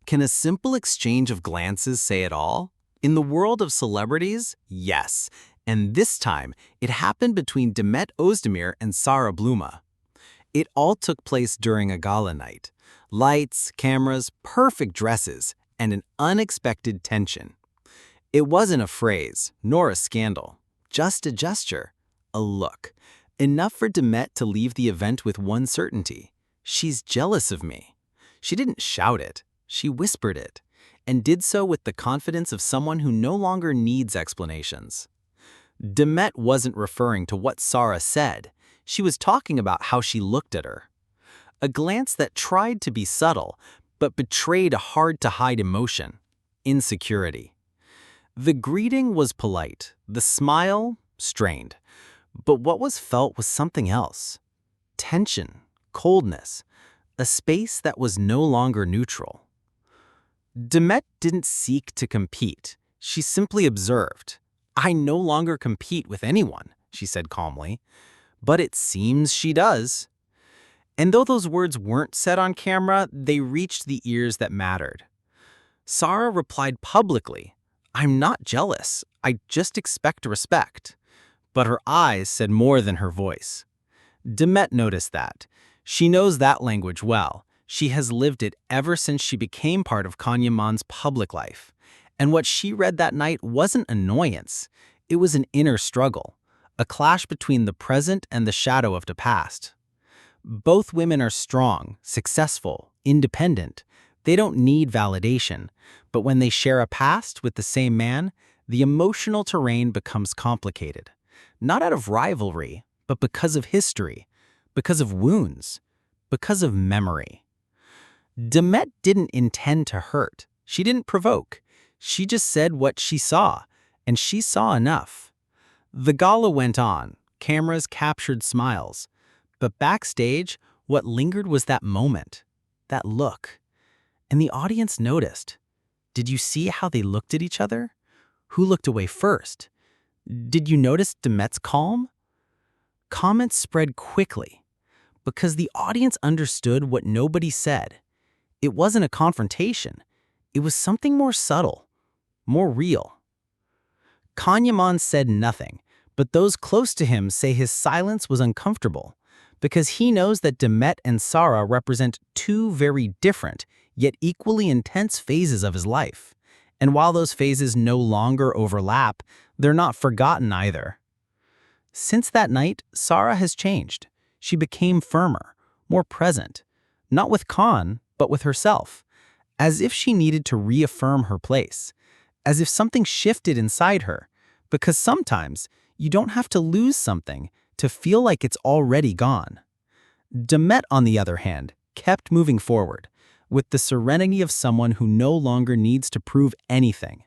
Can a simple exchange of glances say it all? In the world of celebrities, yes. And this time, it happened between Demet Özdemir and Sara Bluma. It all took place during a gala night. Lights, cameras, perfect dresses, and an unexpected tension. It wasn't a phrase, nor a scandal. Just a gesture, a look. Enough for Demet to leave the event with one certainty. She's jealous of me. She didn't shout it. She whispered it, and did so with the confidence of someone who no longer needs explanations. Demet wasn't referring to what Sara said. She was talking about how she looked at her. A glance that tried to be subtle, but betrayed a hard-to-hide emotion, insecurity. The greeting was polite, the smile strained, but what was felt was something else. Tension, coldness, a space that was no longer neutral. Demet didn't seek to compete. She simply observed. "I no longer compete with anyone," she said calmly. "But it seems she does." And though those words weren't said on camera, they reached the ears that mattered. Sara replied publicly, "I'm not jealous. I just expect respect." But her eyes said more than her voice. Demet noticed that. She knows that language well. She has lived it ever since she became part of Kanyaman's public life. And what she read that night wasn't annoyance. It was an inner struggle, a clash between the present and the shadow of the past. Both women are strong, successful, independent. They don't need validation. But when they share a past with the same man, the emotional terrain becomes complicated. Not out of rivalry, but because of history, because of wounds, because of memory. Demet didn't intend to hurt. She didn't provoke. She just said what she saw, and she saw enough. The gala went on. Cameras captured smiles. But backstage, what lingered was that moment, that look. And the audience noticed. Did you see how they looked at each other? Who looked away first? Did you notice Demet's calm? Comments spread quickly, because the audience understood what nobody said. It wasn't a confrontation. It was something more subtle, more real. Kanyaman said nothing, but those close to him say his silence was uncomfortable, because he knows that Demet and Sara represent two very different, yet equally intense phases of his life. And while those phases no longer overlap, they're not forgotten either. Since that night, Sara has changed. She became firmer, more present, not with Khan, but with herself, as if she needed to reaffirm her place, as if something shifted inside her, because sometimes you don't have to lose something to feel like it's already gone. Demet, on the other hand, kept moving forward, with the serenity of someone who no longer needs to prove anything.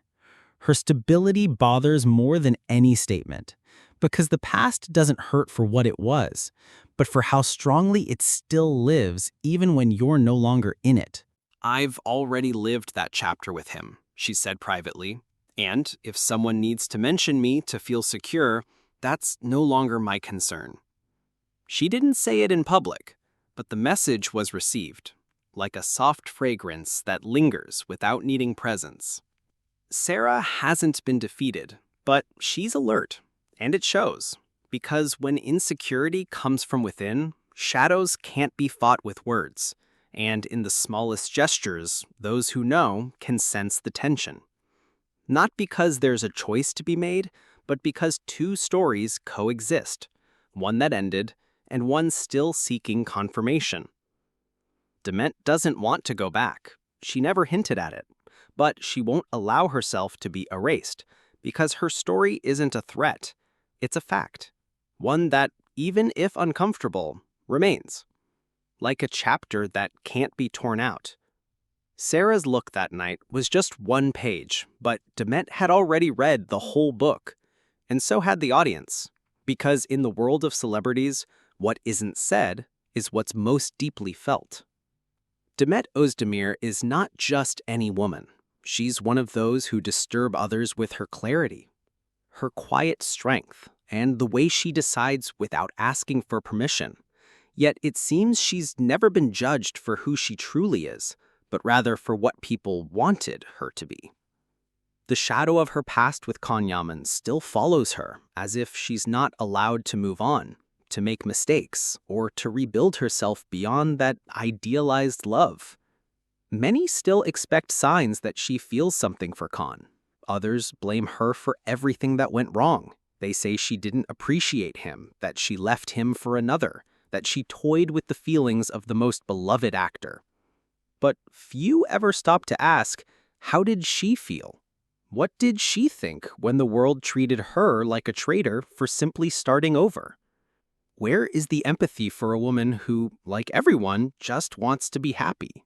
Her stability bothers more than any statement, because the past doesn't hurt for what it was, but for how strongly it still lives even when you're no longer in it. "I've already lived that chapter with him," she said privately, "and if someone needs to mention me to feel secure, that's no longer my concern." She didn't say it in public, but the message was received, like a soft fragrance that lingers without needing presence. Sara hasn't been defeated, but she's alert, and it shows, because when insecurity comes from within, shadows can't be fought with words, and in the smallest gestures, those who know can sense the tension. Not because there's a choice to be made, but because two stories coexist, one that ended and one still seeking confirmation. Demet doesn't want to go back. She never hinted at it, but she won't allow herself to be erased, because her story isn't a threat. It's a fact, one that, even if uncomfortable, remains, like a chapter that can't be torn out. Sara's look that night was just one page, but Demet had already read the whole book, and so had the audience, because in the world of celebrities, what isn't said is what's most deeply felt. Demet Özdemir is not just any woman. She's one of those who disturb others with her clarity, her quiet strength, and the way she decides without asking for permission. Yet it seems she's never been judged for who she truly is, but rather for what people wanted her to be. The shadow of her past with Kan Yaman still follows her, as if she's not allowed to move on, to make mistakes, or to rebuild herself beyond that idealized love. Many still expect signs that she feels something for Kan. Others blame her for everything that went wrong. They say she didn't appreciate him, that she left him for another, that she toyed with the feelings of the most beloved actor. But few ever stop to ask, how did she feel? What did she think when the world treated her like a traitor for simply starting over? Where is the empathy for a woman who, like everyone, just wants to be happy?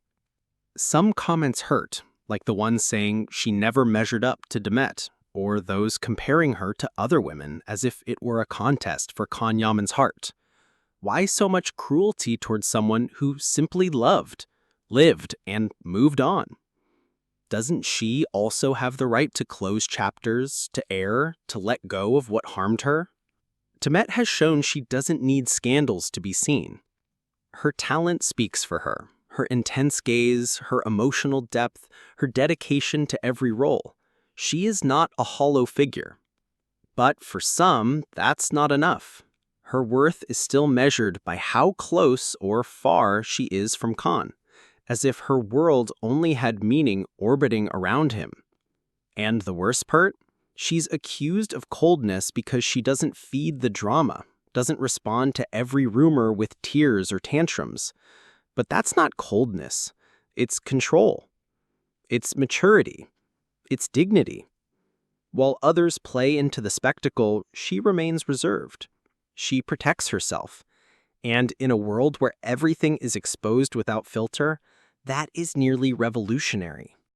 Some comments hurt, like the one saying she never measured up to Demet, or those comparing her to other women as if it were a contest for Kan Yaman's heart. Why so much cruelty towards someone who simply lived, and moved on? Doesn't she also have the right to close chapters, to err, to let go of what harmed her? Demet has shown she doesn't need scandals to be seen. Her talent speaks for her. Her intense gaze, her emotional depth, her dedication to every role. She is not a hollow figure. But for some, that's not enough. Her worth is still measured by how close or far she is from Kan, as if her world only had meaning orbiting around him. And the worst part? She's accused of coldness because she doesn't feed the drama, doesn't respond to every rumor with tears or tantrums. But that's not coldness. It's control. It's maturity. It's dignity. While others play into the spectacle, she remains reserved. She protects herself. And in a world where everything is exposed without filter, that is nearly revolutionary.